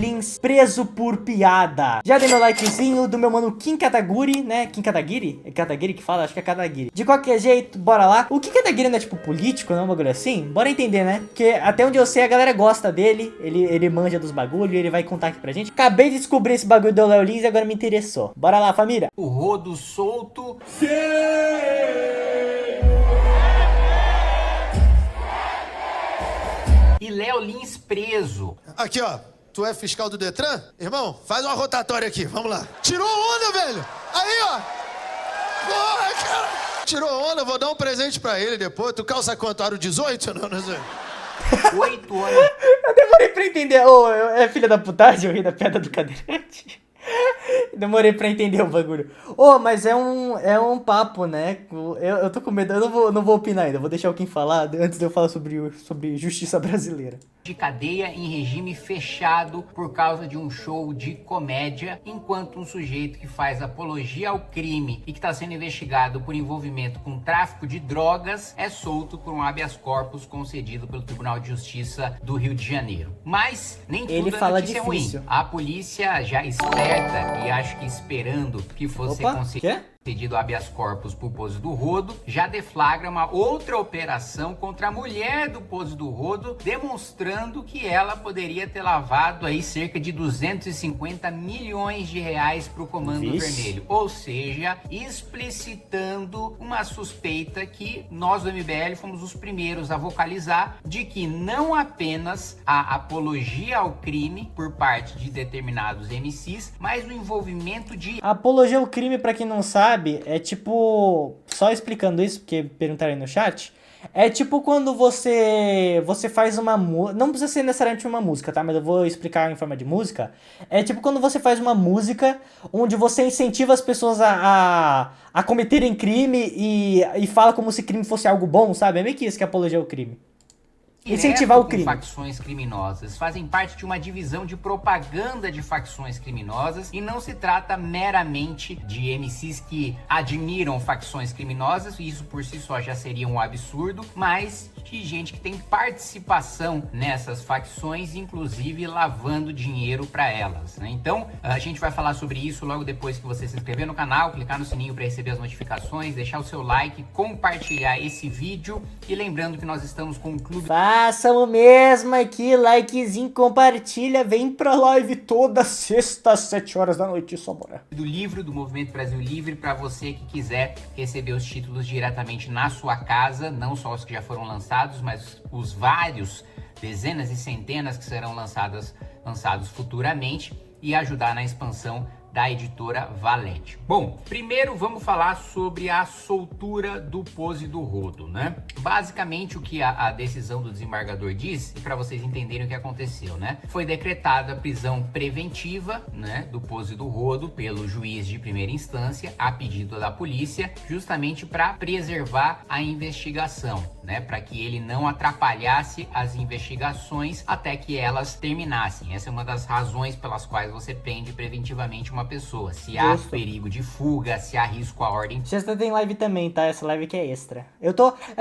Lins preso por piada. Já dei meu likezinho do meu mano Kim Kataguiri, né? Kim Kataguiri? É Kataguiri que fala? Acho que é Kataguiri. De qualquer jeito, bora lá. O Kim Kataguiri não é tipo político, não é um bagulho assim? Bora entender, né? Porque até onde eu sei a galera gosta dele, ele manja dos bagulho, ele vai contar aqui pra gente. Acabei de descobrir esse bagulho do Léo Lins e agora me interessou. Bora lá, família. O rodo solto. Sim! E Léo Lins preso. Aqui, ó. Tu é fiscal do Detran? Irmão, faz uma rotatória aqui. Vamos lá. Tirou onda, velho. Aí, ó. Porra, cara. Tirou onda, vou dar um presente pra ele depois. Tu calça quanto? Aro 18? Não sei. 8 anos. Eu demorei pra entender. Ô, é filha da putagem, eu ri da pedra do cadeirante. Demorei pra entender o bagulho. Mas é um papo, né? Eu tô com medo, eu não vou opinar ainda. Vou deixar o Kim falar antes de eu falar sobre justiça brasileira. De cadeia em regime fechado por causa de um show de comédia, enquanto um sujeito que faz apologia ao crime e que está sendo investigado por envolvimento com tráfico de drogas é solto por um habeas corpus concedido pelo Tribunal de Justiça do Rio de Janeiro. Mas nem tudo Ele é fala notícia difícil. ruim. A polícia já esperta e acho que esperando que fosse concedido habeas corpus por Pose do Rodo, já deflagra uma outra operação contra a mulher do Pose do Rodo, demonstrando que ela poderia ter lavado aí cerca de 250 milhões de reais para o Comando Vermelho. Ou seja, explicitando uma suspeita que nós do MBL fomos os primeiros a vocalizar de que não apenas a apologia ao crime por parte de determinados MCs, mas o envolvimento de... Apologia ao crime, pra quem não sabe, é tipo... Só explicando isso, porque perguntaram aí no chat. É tipo quando você faz uma música... Não precisa ser necessariamente uma música, tá? Mas eu vou explicar em forma de música. É tipo quando você faz uma música onde você incentiva as pessoas a cometerem crime e fala como se crime fosse algo bom, sabe? É meio que isso que é apologia ao crime. Incentivar o crime. Facções criminosas fazem parte de uma divisão de propaganda de facções criminosas e não se trata meramente de MCs que admiram facções criminosas, isso por si só já seria um absurdo, mas de gente que tem participação nessas facções, inclusive lavando dinheiro para elas, né? Então, a gente vai falar sobre isso logo depois que você se inscrever no canal, clicar no sininho para receber as notificações, deixar o seu like, compartilhar esse vídeo e lembrando que nós estamos com o clube... Façam o mesmo aqui, likezinho, compartilha, vem pra live toda sexta às 7 horas da noite, só bora. Do livro do Movimento Brasil Livre para você que quiser receber os títulos diretamente na sua casa, não só os que já foram lançados, mas os vários, dezenas e centenas que serão lançados futuramente e ajudar na expansão da editora Valete. Bom, primeiro vamos falar sobre a soltura do Pose do Rodo, né? Basicamente o que a decisão do desembargador diz, e para vocês entenderem o que aconteceu, né? Foi decretada a prisão preventiva, né, do Pose do Rodo pelo juiz de primeira instância, a pedido da polícia, justamente para preservar a investigação, né? Para que ele não atrapalhasse as investigações até que elas terminassem. Essa é uma das razões pelas quais você prende preventivamente uma pessoa. Se há perigo de fuga, se há risco à ordem. Sexta tem live também, tá? Essa live aqui é extra. É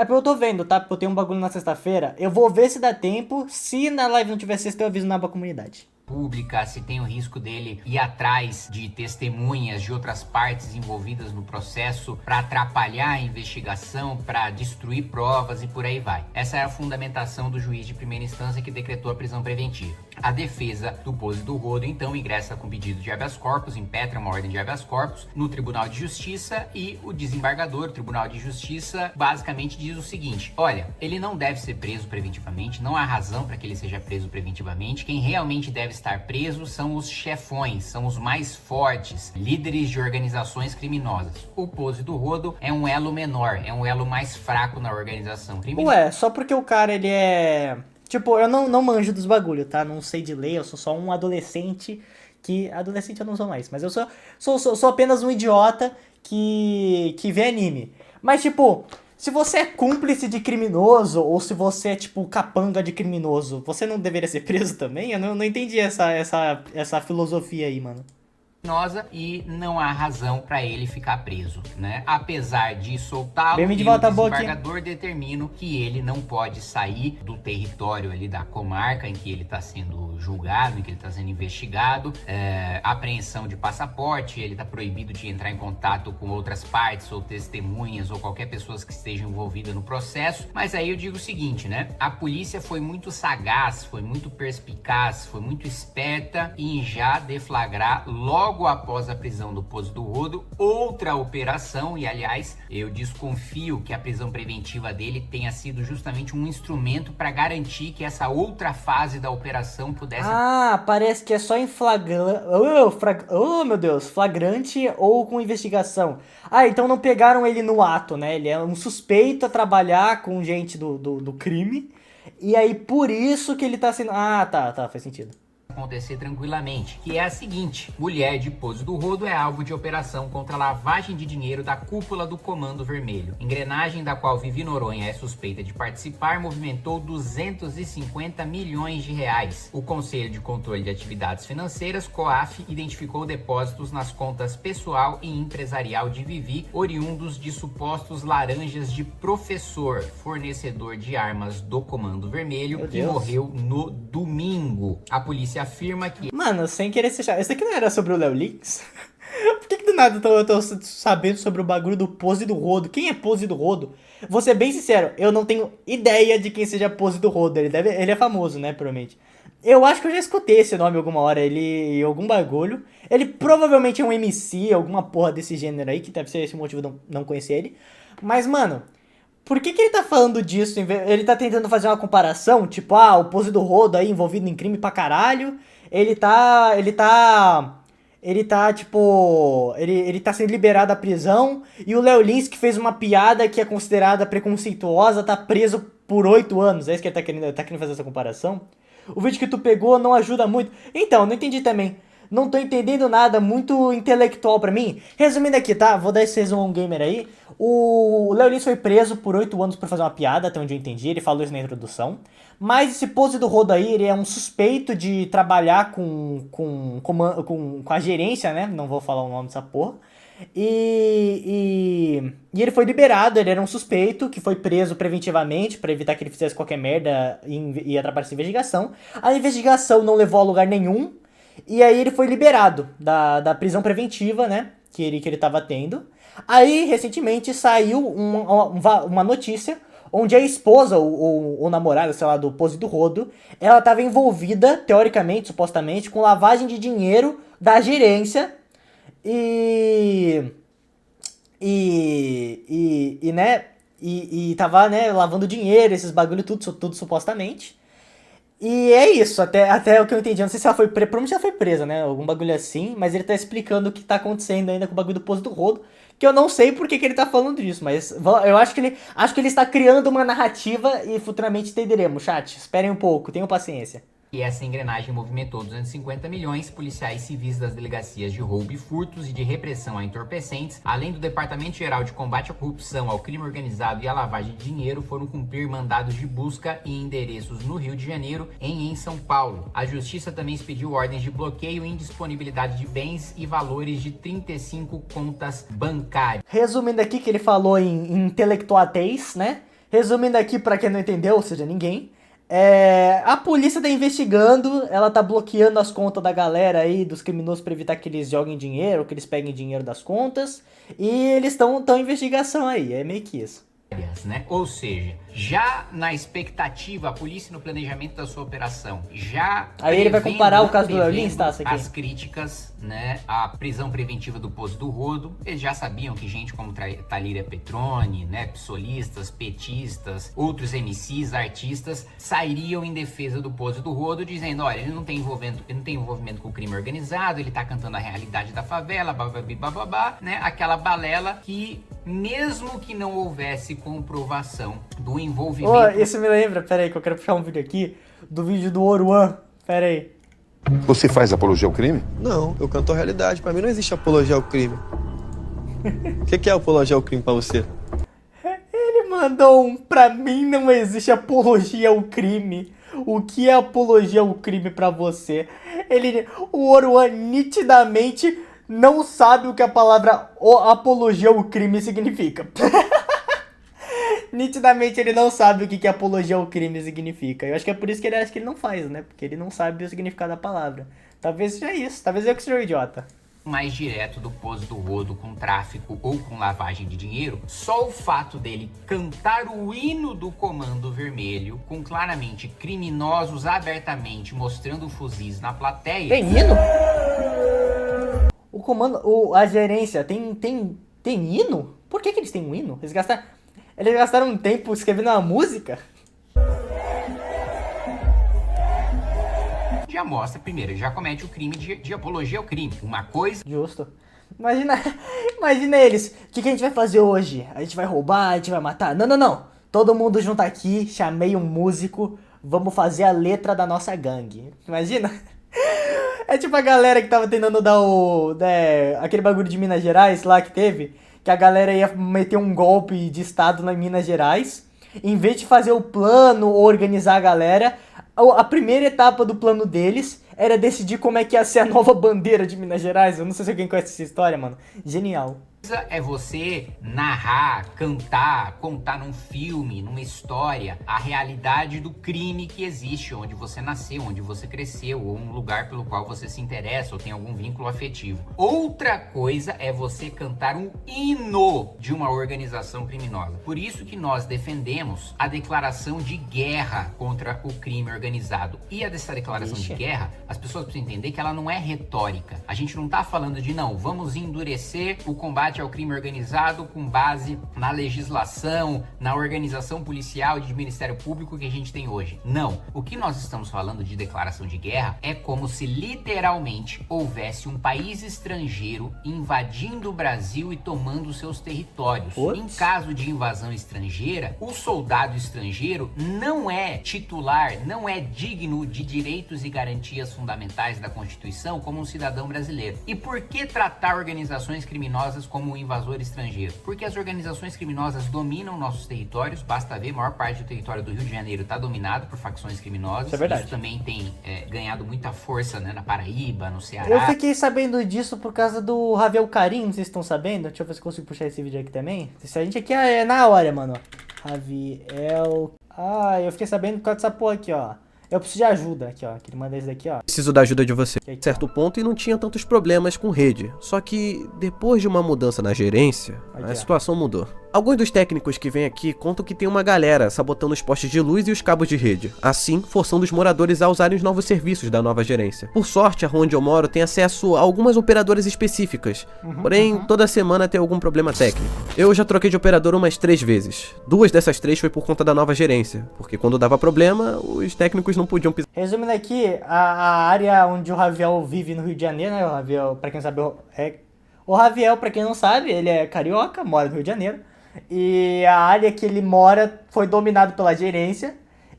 porque eu tô vendo, tá? Porque eu tenho um bagulho na sexta-feira. Eu vou ver se dá tempo. Se na live não tiver sexta, eu aviso na aba comunidade. Pública, se tem o risco dele ir atrás de testemunhas de outras partes envolvidas no processo para atrapalhar a investigação, para destruir provas e por aí vai. Essa é a fundamentação do juiz de primeira instância que decretou a prisão preventiva. A defesa do Pose do Rodo, então, ingressa com pedido de habeas corpus, impetra uma ordem de habeas corpus no Tribunal de Justiça e o desembargador, o Tribunal de Justiça, basicamente diz o seguinte: olha, ele não deve ser preso preventivamente, não há razão para que ele seja preso preventivamente, quem realmente deve estar preso são os chefões, são os mais fortes, líderes de organizações criminosas. O Pose do Rodo é um elo menor, é um elo mais fraco na organização criminosa. Ué, só porque o cara, ele é... Tipo, eu não manjo dos bagulho, tá? Não sei de lei, eu sou só um adolescente que... Adolescente eu não sou mais, mas eu sou apenas um idiota que vê anime. Mas, tipo... Se você é cúmplice de criminoso, ou se você é, tipo, capanga de criminoso, você não deveria ser preso também? Eu não entendi essa filosofia aí, mano. criminosa e não há razão para ele ficar preso, né? Apesar de soltá-lo, Bem-vindo de o volta, Boque. desembargador determina que ele não pode sair do território ali da comarca em que ele está sendo julgado, em que ele está sendo investigado, apreensão de passaporte, ele está proibido de entrar em contato com outras partes ou testemunhas ou qualquer pessoa que esteja envolvida no processo. Mas aí eu digo o seguinte, né? A polícia foi muito sagaz, foi muito perspicaz, foi muito esperta em já deflagrar logo após a prisão do Pozo do Rodo outra operação, e aliás, eu desconfio que a prisão preventiva dele tenha sido justamente um instrumento para garantir que essa outra fase da operação pudesse... Ah, parece que é só em flagrante... Oh, meu Deus, flagrante ou com investigação. Ah, então não pegaram ele no ato, né? Ele é um suspeito a trabalhar com gente do crime, e aí por isso que ele tá sendo... Ah, tá, faz sentido. Acontecer tranquilamente, que é a seguinte: mulher de Pozo do Rodo é alvo de operação contra lavagem de dinheiro da cúpula do Comando Vermelho. Engrenagem da qual Vivi Noronha é suspeita de participar movimentou 250 milhões de reais. O Conselho de Controle de Atividades Financeiras, COAF, identificou depósitos nas contas pessoal e empresarial de Vivi, oriundos de supostos laranjas de professor, fornecedor de armas do Comando Vermelho, que morreu no domingo. A polícia afirma que... Mano, sem querer ser chato, isso aqui não era sobre o Léo Lins? Por que do nada eu tô sabendo sobre o bagulho do Pose do Rodo? Quem é Pose do Rodo? Vou ser bem sincero, eu não tenho ideia de quem seja Pose do Rodo. Ele é famoso, né, provavelmente. Eu acho que eu já escutei esse nome alguma hora, ele em algum bagulho. Ele provavelmente é um MC, alguma porra desse gênero aí, que deve ser esse motivo de não conhecer ele. Mas, mano... Por que ele tá falando disso? Ele tá tentando fazer uma comparação, tipo, o Pose do Rodo aí envolvido em crime pra caralho. Ele tá, tipo, ele tá sendo liberado da prisão. E o Léo Lins, que fez uma piada que é considerada preconceituosa, tá preso por 8 anos. É isso que ele tá querendo fazer essa comparação? O vídeo que tu pegou não ajuda muito. Então, não entendi também. Não tô entendendo nada, muito intelectual pra mim. Resumindo aqui, tá? Vou dar esse resumo gamer aí. O Léo Lins foi preso por 8 anos por fazer uma piada, até onde eu entendi. Ele falou isso na introdução. Mas esse Pose do Rodo aí, ele é um suspeito de trabalhar com a gerência, né? Não vou falar o nome dessa porra. E ele foi liberado, ele era um suspeito que foi preso preventivamente pra evitar que ele fizesse qualquer merda e atrapalhasse a investigação. A investigação não levou a lugar nenhum. E aí ele foi liberado da prisão preventiva, né, que ele tava tendo. Aí, recentemente, saiu uma notícia onde a esposa, ou namorada, sei lá, do Pose do Rodo, ela tava envolvida, teoricamente, supostamente, com lavagem de dinheiro da gerência e tava, né, lavando dinheiro, esses bagulho, tudo supostamente. E é isso, até o que eu entendi. Eu não sei se ela foi presa, provavelmente ela foi presa, né? Algum bagulho assim, mas ele tá explicando o que tá acontecendo ainda com o bagulho do Pose do Rodo, que eu não sei por que ele tá falando disso, mas eu acho que ele está criando uma narrativa e futuramente entenderemos, chat. Esperem um pouco, tenham paciência. E essa engrenagem movimentou 250 milhões. Policiais civis das delegacias de roubo e furtos e de repressão a entorpecentes, além do Departamento Geral de Combate à Corrupção, ao Crime Organizado e à Lavagem de Dinheiro, foram cumprir mandados de busca e endereços no Rio de Janeiro e em São Paulo. A Justiça também expediu ordens de bloqueio e indisponibilidade de bens e valores de 35 contas bancárias. Resumindo aqui que ele falou em intelectuatez, né? Resumindo aqui pra quem não entendeu, ou seja, ninguém... a polícia tá investigando, ela tá bloqueando as contas da galera aí, dos criminosos, pra evitar que eles joguem dinheiro, que eles peguem dinheiro das contas. E eles estão em investigação aí, é meio que isso. Né? Ou seja, já na expectativa, a polícia no planejamento da sua operação, já aí ele vai comparar o caso do Léo Lins, tá? As críticas, né, à prisão preventiva do Pozo do Rodo. Eles já sabiam que gente como Thalíria Petroni, né, psolistas, petistas, outros MCs, artistas, sairiam em defesa do Pozo do Rodo, dizendo, olha, ele não tem envolvimento com o crime organizado, ele tá cantando a realidade da favela, bababá, né, aquela balela que, mesmo que não houvesse comprovação do envolvimento... Isso me lembra, pera aí, que eu quero puxar um vídeo aqui, do vídeo do Oruan, pera aí. Você faz apologia ao crime? Não, eu canto a realidade. Pra mim não existe apologia ao crime. O que é apologia ao crime pra você? Ele mandou pra mim não existe apologia ao crime. O que é apologia ao crime pra você? O Oruan nitidamente não sabe o que a palavra apologia ao crime significa. Nitidamente ele não sabe o que apologia ao crime significa. Eu acho que é por isso que ele acha que ele não faz, né? Porque ele não sabe o significado da palavra. Talvez seja isso. Talvez eu que seja um idiota. Mais direto do poço do rodo com tráfico ou com lavagem de dinheiro, só o fato dele cantar o hino do Comando Vermelho, com claramente criminosos abertamente mostrando fuzis na plateia... Tem hino? O comando... a gerência tem hino? Por que eles têm um hino? Eles gastaram um tempo escrevendo uma música? Já mostra, primeiro, já comete o crime de apologia ao crime. Uma coisa... Justo. Imagina eles. O que a gente vai fazer hoje? A gente vai roubar? A gente vai matar? Não. Todo mundo junto aqui, chamei um músico, vamos fazer a letra da nossa gangue. Imagina? É tipo a galera que tava tentando dar aquele bagulho de Minas Gerais lá que teve, que a galera ia meter um golpe de estado na Minas Gerais. Em vez de fazer o plano ou organizar a galera, a primeira etapa do plano deles era decidir como é que ia ser a nova bandeira de Minas Gerais. Eu não sei se alguém conhece essa história, mano. Genial. É você narrar, cantar, contar num filme, numa história, a realidade do crime que existe, onde você nasceu, onde você cresceu, ou um lugar pelo qual você se interessa ou tem algum vínculo afetivo. Outra coisa é você cantar um hino de uma organização criminosa. Por isso que nós defendemos a declaração de guerra contra o crime organizado. E essa declaração de guerra, as pessoas precisam entender que ela não é retórica. A gente não tá falando de, não, vamos endurecer o combate ao crime organizado com base na legislação, na organização policial e de Ministério Público que a gente tem hoje. Não. O que nós estamos falando de declaração de guerra é como se literalmente houvesse um país estrangeiro invadindo o Brasil e tomando seus territórios. Em caso de invasão estrangeira, o soldado estrangeiro não é titular, não é digno de direitos e garantias fundamentais da Constituição como um cidadão brasileiro. E por que tratar organizações criminosas como um invasor estrangeiro? Porque as organizações criminosas dominam nossos territórios, basta ver, a maior parte do território do Rio de Janeiro está dominado por facções criminosas. Isso é verdade. Isso também tem ganhado muita força, né, na Paraíba, no Ceará. Eu fiquei sabendo disso por causa do Javier Carim, vocês estão sabendo? Deixa eu ver se eu consigo puxar esse vídeo aqui também. Esse a gente aqui é na hora, mano. Javier... eu fiquei sabendo por causa dessa porra aqui, ó. Eu preciso de ajuda aqui, ó. Que ele manda esse daqui, ó. Preciso da ajuda de você. Aqui, Certo ponto e não tinha tantos problemas com rede. Só que depois de uma mudança na gerência, a situação mudou. Alguns dos técnicos que vêm aqui contam que tem uma galera sabotando os postes de luz e os cabos de rede, assim forçando os moradores a usarem os novos serviços da nova gerência. Por sorte, a rua onde eu moro tem acesso a algumas operadoras específicas, porém toda semana tem algum problema técnico. Eu já troquei de operador umas 3 vezes. 2 dessas 3 foi por conta da nova gerência, porque quando dava problema, os técnicos não podiam pisar. Resumindo aqui, a área onde o Javier vive no Rio de Janeiro, né? O Javier, pra quem sabe, o Javier, pra quem não sabe, ele é carioca, mora no Rio de Janeiro. E a área que ele mora foi dominada pela gerência.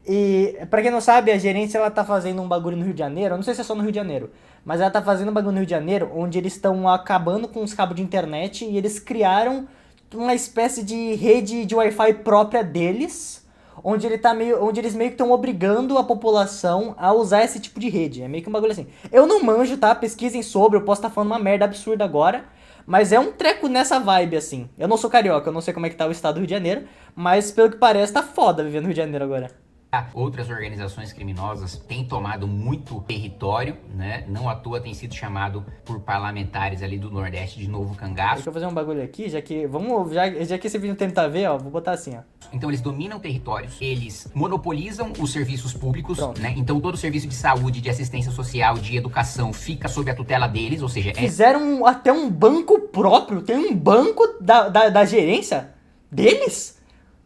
E pra quem não sabe, a gerência ela tá fazendo um bagulho no Rio de Janeiro. Eu não sei se é só no Rio de Janeiro, mas ela tá fazendo um bagulho no Rio de Janeiro onde eles estão acabando com os cabos de internet. E eles criaram uma espécie de rede de Wi-Fi própria deles, onde eles meio que estão obrigando a população a usar esse tipo de rede. É meio que um bagulho assim. Eu não manjo, tá? Pesquisem sobre, eu posso estar falando uma merda absurda agora. Mas é um treco nessa vibe, assim. Eu não sou carioca, eu não sei como é que tá o estado do Rio de Janeiro, mas pelo que parece tá foda viver no Rio de Janeiro agora. Outras organizações criminosas têm tomado muito território, né? Não à toa tem sido chamado por parlamentares ali do Nordeste de novo cangaço. Deixa eu fazer um bagulho aqui, já que esse vídeo não tem muita a ver, ó, vou botar assim, ó. Então eles dominam territórios, eles monopolizam os serviços públicos, né? Então todo o serviço de saúde, de assistência social, de educação fica sob a tutela deles, ou seja... Fizeram até um banco próprio, tem um banco da gerência deles?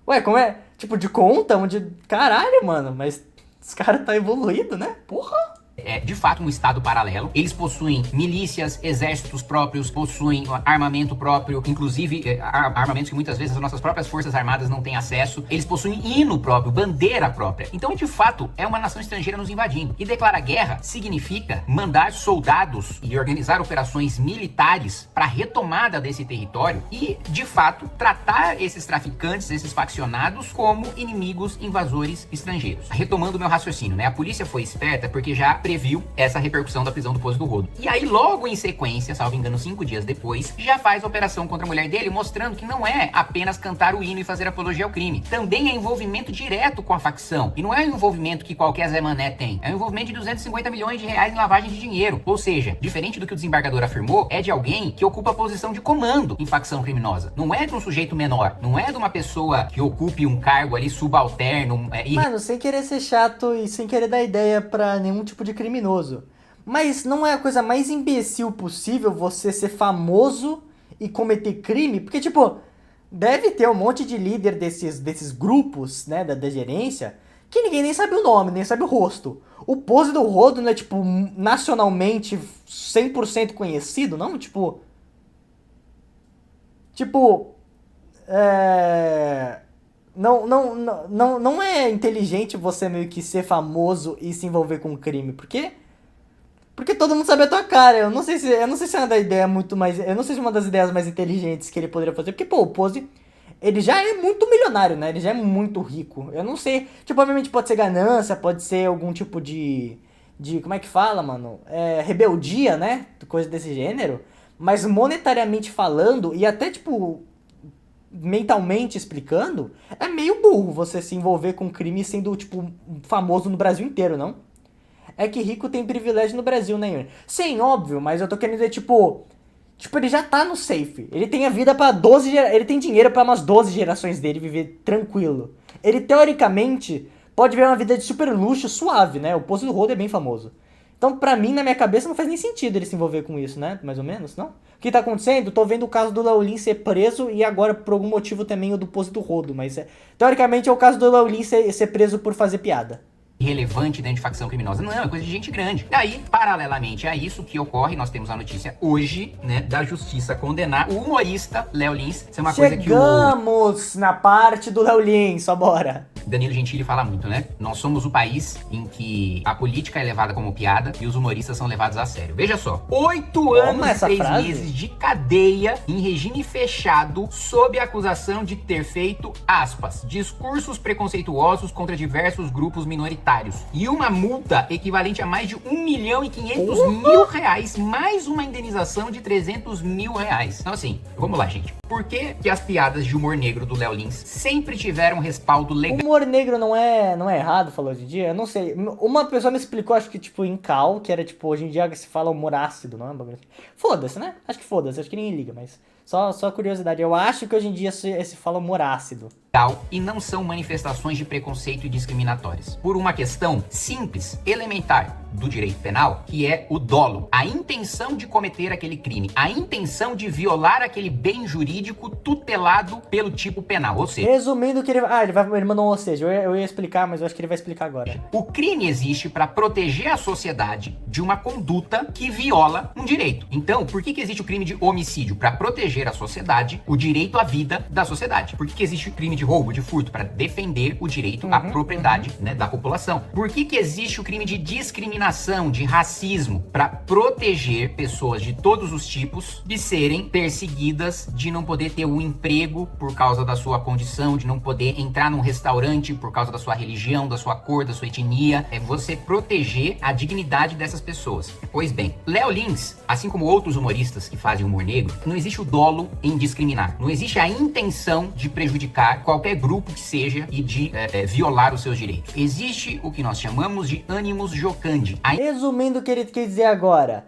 Ué, como é? Tipo, de conta, onde... Caralho, mano, mas os caras tá evoluído, né? Porra! É, de fato, um estado paralelo. Eles possuem milícias, exércitos próprios, possuem armamento próprio, inclusive armamentos que muitas vezes as nossas próprias forças armadas não têm acesso. Eles possuem hino próprio, bandeira própria. Então, de fato, é uma nação estrangeira nos invadindo. E declarar guerra significa mandar soldados e organizar operações militares para retomada desse território e, de fato, tratar esses traficantes, esses faccionados, como inimigos invasores estrangeiros. Retomando o meu raciocínio, né? A polícia foi esperta porque já previu essa repercussão da prisão do Pose do Rodo. E aí, logo em sequência, salvo engano, 5 dias depois, já faz a operação contra a mulher dele, mostrando que não é apenas cantar o hino e fazer apologia ao crime. Também é envolvimento direto com a facção. E não é um envolvimento que qualquer Zé Mané tem. É um envolvimento de 250 milhões de reais em lavagem de dinheiro. Ou seja, diferente do que o desembargador afirmou, é de alguém que ocupa a posição de comando em facção criminosa. Não é de um sujeito menor. Não é de uma pessoa que ocupe um cargo ali subalterno. Mano, sem querer ser chato e sem querer dar ideia pra nenhum tipo de criminoso. Mas não é a coisa mais imbecil possível você ser famoso e cometer crime? Porque, tipo, deve ter um monte de líder desses grupos, né, da gerência, que ninguém nem sabe o nome, nem sabe o rosto. O Pose do Rodo não é, tipo, nacionalmente 100% conhecido, não? Tipo... Não é inteligente você meio que ser famoso e se envolver com crime. Por quê? Porque todo mundo sabe a tua cara. Eu não sei se é uma da ideia muito mais... Eu não sei se é uma das ideias mais inteligentes que ele poderia fazer. Porque, pô, o Pose, ele já é muito milionário, né? Ele já é muito rico. Eu não sei... Tipo, obviamente pode ser ganância, pode ser algum tipo de como é que fala, mano? Rebeldia, né? Coisa desse gênero. Mas monetariamente falando, e até, tipo... mentalmente explicando, é meio burro você se envolver com crime sendo, tipo, famoso no Brasil inteiro, não? É que rico tem privilégio no Brasil, né, Yuri? Sim, óbvio, mas eu tô querendo dizer, tipo, ele já tá no safe. Ele tem a vida pra 12 ele tem dinheiro pra umas 12 gerações dele viver tranquilo. Ele, teoricamente, pode viver uma vida de super luxo suave, né? O Pose do Rodo é bem famoso. Então, pra mim, na minha cabeça, não faz nem sentido ele se envolver com isso, né? Mais ou menos, não? O que tá acontecendo? Tô vendo o caso do Léo ser preso e agora, por algum motivo, também o do Pose do Rodo. Mas, teoricamente, é o caso do Léo ser preso por fazer piada. Relevante dentro de facção criminosa. Não, é coisa de gente grande. Daí, paralelamente a isso que ocorre, nós temos a notícia hoje, né, da justiça condenar o humorista Léo Lins. Isso é uma coisa que Chegamos na parte do Léo Lins, só bora. Danilo Gentili fala muito, né? Nós somos o país em que a política é levada como piada e os humoristas são levados a sério. Veja só, 8 anos e 3 meses de cadeia em regime fechado sob a acusação de ter feito, aspas, discursos preconceituosos contra diversos grupos minoritários. E uma multa equivalente a mais de R$1.500.000, mais uma indenização de R$300.000. Então assim, vamos lá, gente. Por que as piadas de humor negro do Léo Lins sempre tiveram respaldo legal? Humor negro não é errado, falou hoje em dia? Eu não sei. Uma pessoa me explicou, acho que tipo em Cal, que era tipo, hoje em dia se fala humor ácido, não é? Foda-se, né? Acho que foda-se, acho que ninguém liga, mas só curiosidade. Eu acho que hoje em dia se fala humor ácido. E não são manifestações de preconceito e discriminatórias. Por uma questão simples, elementar do direito penal, que é o dolo. A intenção de cometer aquele crime. A intenção de violar aquele bem jurídico tutelado pelo tipo penal. Ou seja... Resumindo que ele mandou um ou seja. Eu ia explicar, mas eu acho que ele vai explicar agora. O crime existe para proteger a sociedade de uma conduta que viola um direito. Então, por que existe o crime de homicídio? Para proteger a sociedade, o direito à vida da sociedade. Por que existe o crime de roubo, de furto? Para defender o direito à propriedade, né, da população. Por que existe o crime de discriminação, de racismo? Para proteger pessoas de todos os tipos de serem perseguidas, de não poder ter um emprego por causa da sua condição, de não poder entrar num restaurante por causa da sua religião, da sua cor, da sua etnia. É você proteger a dignidade dessas pessoas. Pois bem, Léo Lins, assim como outros humoristas que fazem humor negro, não existe o dolo em discriminar. Não existe a intenção de prejudicar qualquer grupo que seja e de violar os seus direitos. Existe o que nós chamamos de animus jocandi. Resumindo o que ele quer dizer agora,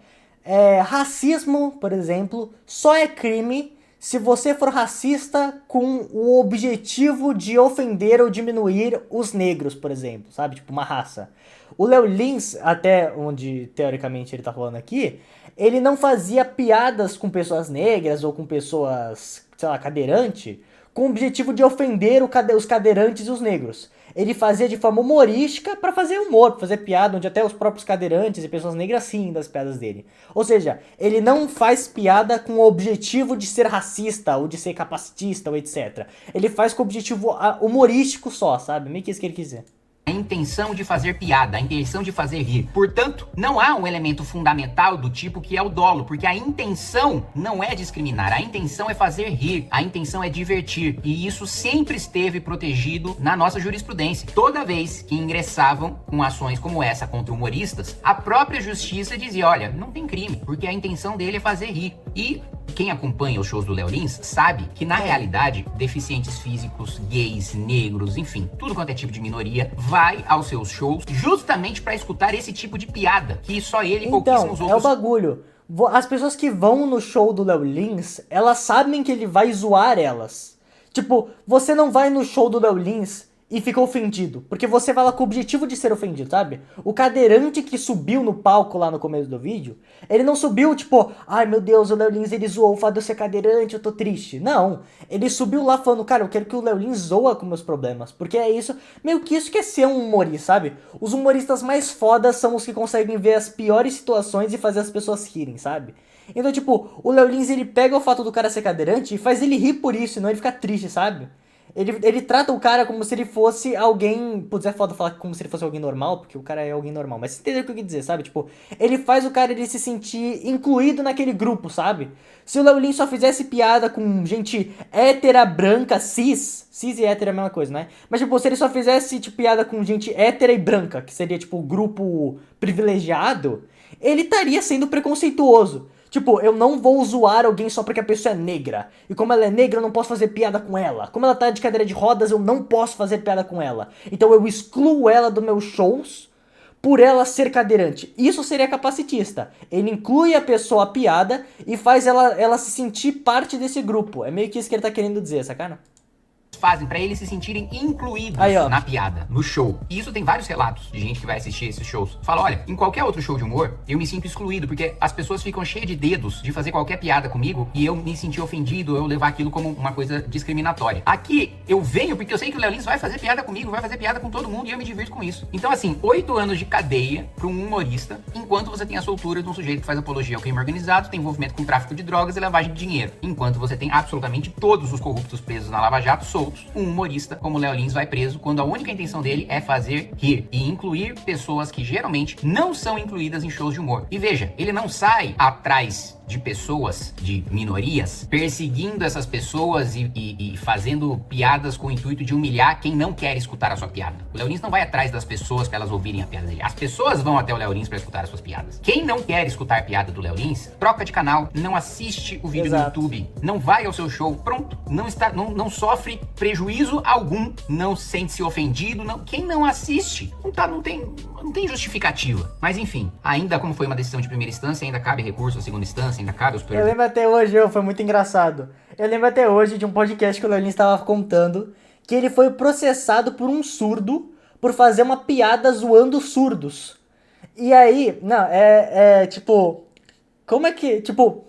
racismo, por exemplo, só é crime se você for racista com o objetivo de ofender ou diminuir os negros, por exemplo, sabe? Tipo uma raça. O Léo Lins, até onde teoricamente ele tá falando aqui, ele não fazia piadas com pessoas negras ou com pessoas, sei lá, cadeirante, com o objetivo de ofender os cadeirantes e os negros. Ele fazia de forma humorística para fazer humor, pra fazer piada, onde até os próprios cadeirantes e pessoas negras riem das piadas dele. Ou seja, ele não faz piada com o objetivo de ser racista, ou de ser capacitista, ou etc. Ele faz com o objetivo humorístico só, sabe? Meio que isso que ele quiser. A a intenção de fazer piada, a intenção de fazer rir. Portanto, não há um elemento fundamental do tipo que é o dolo, porque a intenção não é discriminar, a intenção é fazer rir, a intenção é divertir. E isso sempre esteve protegido na nossa jurisprudência. Toda vez que ingressavam com ações como essa contra humoristas, a própria justiça dizia, olha, não tem crime, porque a intenção dele é fazer rir. E quem acompanha os shows do Léo Lins sabe que, na realidade, deficientes físicos, gays, negros, enfim, tudo quanto é tipo de minoria, vai aos seus shows justamente pra escutar esse tipo de piada, que só ele e pouquíssimos Então, outros... é o bagulho. As pessoas que vão no show do Léo Lins, elas sabem que ele vai zoar elas. Tipo, você não vai no show do Léo Lins e fica ofendido, porque você vai lá com o objetivo de ser ofendido, sabe? O cadeirante que subiu no palco lá no começo do vídeo, ele não subiu tipo, ai meu Deus, o Léo Lins ele zoou o fato de eu ser cadeirante, eu tô triste. Não, ele subiu lá falando, cara, eu quero que o Léo Lins zoa com meus problemas, porque é isso, meio que isso que é ser um humorista, sabe? Os humoristas mais fodas são os que conseguem ver as piores situações e fazer as pessoas rirem, sabe? Então, tipo, o Léo Lins ele pega o fato do cara ser cadeirante e faz ele rir por isso, e não ele ficar triste, sabe? Ele trata o cara como se ele fosse alguém... Putz, é foda falar como se ele fosse alguém normal, porque o cara é alguém normal. Mas você entendeu o que eu quis dizer, sabe? Tipo, ele faz o cara ele se sentir incluído naquele grupo, sabe? Se o Léo Lins só fizesse piada com gente hétera, branca, cis e hétera é a mesma coisa, né? Mas, tipo, se ele só fizesse, tipo, piada com gente hétera e branca, que seria, tipo, o grupo privilegiado, ele estaria sendo preconceituoso. Tipo, eu não vou zoar alguém só porque a pessoa é negra. E como ela é negra, eu não posso fazer piada com ela. Como ela tá de cadeira de rodas, eu não posso fazer piada com ela. Então eu excluo ela dos meus shows por ela ser cadeirante. Isso seria capacitista. Ele inclui a pessoa a piada e faz ela se sentir parte desse grupo. É meio que isso que ele tá querendo dizer, sacana? fazem pra eles se sentirem incluídos na piada, no show. E isso tem vários relatos de gente que vai assistir esses shows. Fala, olha, em qualquer outro show de humor, eu me sinto excluído, porque as pessoas ficam cheias de dedos de fazer qualquer piada comigo e eu me sentir ofendido, eu levar aquilo como uma coisa discriminatória. Aqui, eu venho porque eu sei que o Léo Lins vai fazer piada comigo, vai fazer piada com todo mundo e eu me divirto com isso. Então, assim, 8 anos de cadeia pra um humorista, enquanto você tem a soltura de um sujeito que faz apologia ao crime organizado, tem envolvimento com tráfico de drogas e lavagem de dinheiro. Enquanto você tem absolutamente todos os corruptos presos na Lava Jato soltos, um humorista como o Léo Lins vai preso quando a única intenção dele é fazer rir e incluir pessoas que geralmente não são incluídas em shows de humor. E veja, ele não sai atrás de pessoas, de minorias, perseguindo essas pessoas e fazendo piadas com o intuito de humilhar quem não quer escutar a sua piada. O Léo Lins não vai atrás das pessoas para elas ouvirem a piada dele. As pessoas vão até o Léo Lins para escutar as suas piadas. Quem não quer escutar a piada do Léo Lins, troca de canal, não assiste o vídeo no YouTube, não vai ao seu show, pronto, não sofre prejuízo algum, não sente-se ofendido, não. Quem não assiste, não tem justificativa. Mas enfim, ainda como foi uma decisão de primeira instância, ainda cabe recurso à segunda instância, ainda cabe aos Eu lembro até hoje, foi muito engraçado. Eu lembro até hoje de um podcast que o Léo Lins estava contando que ele foi processado por um surdo por fazer uma piada zoando surdos. E aí, tipo, como é que, tipo...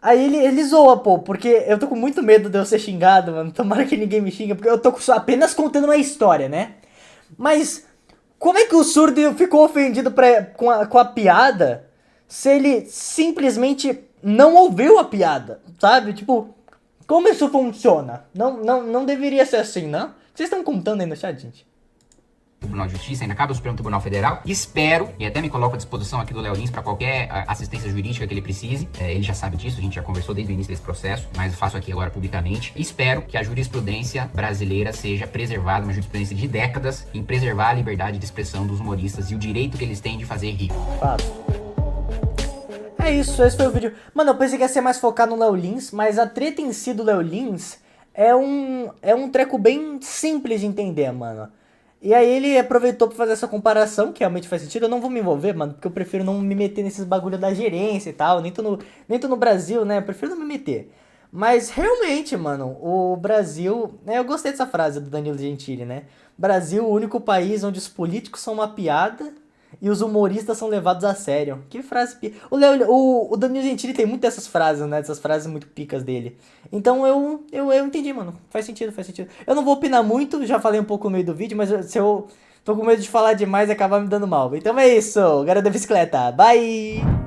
Aí ele zoa, pô, porque eu tô com muito medo de eu ser xingado, mano. Tomara que ninguém me xinga, porque eu tô apenas contando uma história, né? Mas como é que o surdo ficou ofendido com a piada se ele simplesmente não ouviu a piada, sabe? Tipo, como isso funciona? Não deveria ser assim, não? Vocês estão contando aí no chat, gente? Tribunal de Justiça, ainda cabe ao Supremo Tribunal Federal. Espero, e até me coloco à disposição aqui do Léo Lins para qualquer assistência jurídica que ele precise. Ele já sabe disso, a gente já conversou desde o início desse processo, mas eu faço aqui agora publicamente. Espero que a jurisprudência brasileira seja preservada, uma jurisprudência de décadas, em preservar a liberdade de expressão dos humoristas e o direito que eles têm de fazer rir. Fato. É isso, esse foi o vídeo. Mano, eu pensei que ia ser mais focado no Léo Lins, mas a treta em si do Léo Lins é um treco bem simples de entender, mano. E aí ele aproveitou pra fazer essa comparação, que realmente faz sentido. Eu não vou me envolver, mano, porque eu prefiro não me meter nesses bagulho da gerência e tal. Nem tô no Brasil, né? Eu prefiro não me meter. Mas realmente, mano, o Brasil... Eu gostei dessa frase do Danilo Gentili, né? Brasil, o único país onde os políticos são uma piada e os humoristas são levados a sério. Que frase... O Danilo Gentili tem muito dessas frases, né? Dessas frases muito picas dele. Então eu entendi, mano. Faz sentido. Eu não vou opinar muito, já falei um pouco no meio do vídeo, mas se eu tô com medo de falar demais e acabar me dando mal. Então é isso, galera da bicicleta. Bye!